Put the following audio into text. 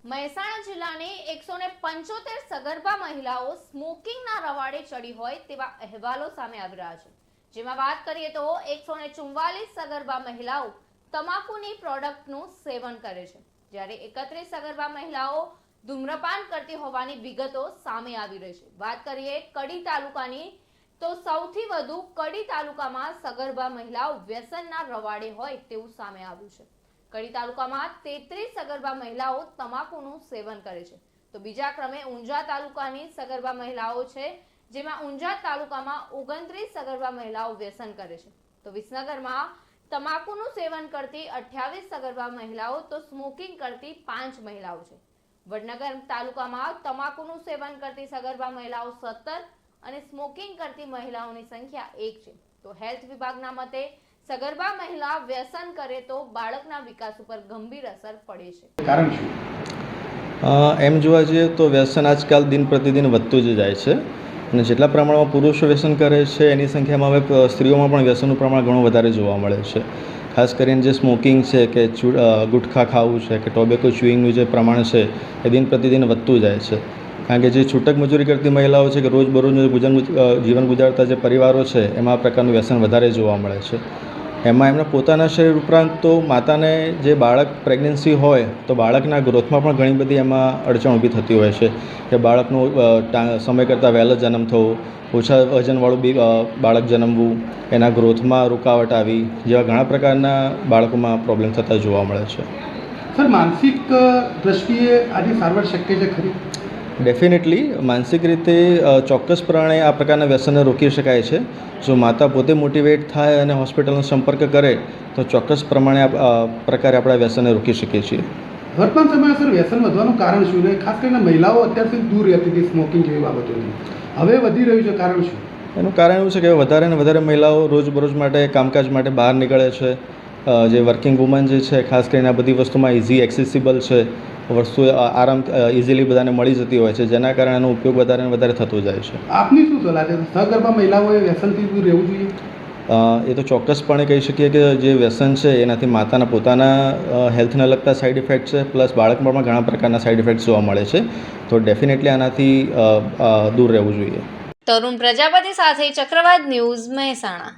મહેસાણા જિલ્લાની 175 સગર્ભા મહિલાઓ સ્મોકિંગના રવાડે ચડી હોય તેવા અહેવાલો સામે આવી રહ્યા છે। જેમાં વાત કરીએ તો 144 સગર્ભા મહિલાઓ તમાકુની પ્રોડક્ટનું સેવન કરે છે, જ્યારે 31 સગર્ભા મહિલાઓ ધૂમ્રપાન કરતી હોવાની વિગતો સામે આવી રહી છે। વાત કરીએ કડી તાલુકાની તો સૌથી વધુ કડી તાલુકામાં સગર્ભા મહિલાઓ વ્યસનના રવાડે હોય તેવું સામે આવ્યું છે। કડી તાલુકામાં 33 સગર્ભા મહિલાઓ તમાકુનું સેવન કરે છે, તો બીજા ક્રમે ઊંઝા તાલુકાની સગર્ભા મહિલાઓ છે, જેમાં ઊંઝા તાલુકામાં 29 સગર્ભા મહિલાઓ વ્યસન કરે છે, તો વિસનગરમાં તમાકુનું સેવન કરતી 28 સગર્ભા મહિલાઓ તો સ્મોકિંગ કરતી 5 મહિલાઓ છે। વડનગર તાલુકામાં તમાકુનું સેવન કરતી સગર્ભા મહિલાઓ 17 અને સ્મોકિંગ કરતી મહિલાઓની સંખ્યા 1 છે। તો હેલ્થ વિભાગના મતે સગર્ભા મહિલા વ્યસન કરે તો બાળકના વિકાસ ઉપર ગંભીર અસર પડે છે। કારણ શું? એમ જોવા જઈએ તો વ્યસન આજકાલ દિન પ્રતિદિન વધતું જ જાય છે અને જેટલા પ્રમાણમાં પુરુષો વ્યસન કરે છે એની સંખ્યામાં હવે સ્ત્રીઓમાં પણ વ્યસનનું પ્રમાણ ઘણું વધારે જોવા મળે છે। ખાસ કરીને જે સ્મોકિંગ છે કે ગુટખા ખાવું છે કે ટોબેકો ચ્યુઇંગનું જે પ્રમાણ છે એ દિન પ્રતિદિન વધતું જાય છે, કારણ કે જે છૂટક મજૂરી કરતી મહિલાઓ છે કે રોજબરોજનું જીવન ગુજારતા જે પરિવારો છે એમાં આ પ્રકારનું વ્યસન વધારે જોવા મળે છે। એમાં એમના પોતાના શરીર ઉપરાંત તો માતાને જે બાળક પ્રેગ્નન્સી હોય તો બાળકના ગ્રોથમાં પણ ઘણી બધી એમાં અડચણ ઊભી થતી હોય છે કે બાળકનું સમય કરતાં વહેલો જન્મ થવો, ઓછા વજનવાળું બાળક જન્મવું, એના ગ્રોથમાં રૂકાવટ આવી જેવા ઘણા પ્રકારના બાળકોમાં પ્રોબ્લેમ થતા જોવા મળે છે। સર, માનસિક દ્રષ્ટિએ આજે સારવાર શક્ય છે ખરી? ડેફિનેટલી માનસિક રીતે ચોક્કસપણે આ પ્રકારના વ્યસનને રોકી શકાય છે। જો માતા પોતે મોટિવેટ થાય અને હોસ્પિટલનો સંપર્ક કરે તો ચોક્કસ પ્રકારે આપણે વ્યસનને રોકી શકીએ છીએ। વર્તમાન સમયમાં સર વ્યસન વધવાનું કારણ શું? ને ખાસ કરીને મહિલાઓ અત્યાર સુધી દૂર રહેતી હતી સ્મોકિંગ જેવી બાબતોથી, હવે વધી રહ્યું છે, કારણ શું? એનું કારણ એવું છે કે વધારે ને વધારે મહિલાઓ રોજબરોજ માટે કામકાજ માટે બહાર નીકળે છે। જે વર્કિંગ વુમન જે છે ખાસ કરીને આ બધી વસ્તુમાં ઇઝી એક્સેસિબલ છે, વસ્તુ આરામ ઇઝીલી બધાને મળી જતી હોય છે, જેના કારણે એનો ઉપયોગ વધારે ને વધારે થતો જાય છે। આપની શું સલાહ છે? સગર્ભા મહિલાઓએ વ્યસનથી દૂર રહેવું જોઈએ? એ તો ચોક્કસપણે કહી શકીએ કે જે વ્યસન છે એનાથી માતાના પોતાના હેલ્થને લગતા સાઇડ ઇફેક્ટ છે, પ્લસ બાળકમાં પણ ઘણા પ્રકારના સાઇડ ઇફેક્ટ જોવા મળે છે, તો ડેફિનેટલી આનાથી દૂર રહેવું જોઈએ। તરુણ પ્રજાપતિ સાથે ચક્રવાત ન્યૂઝ, મહેસાણા।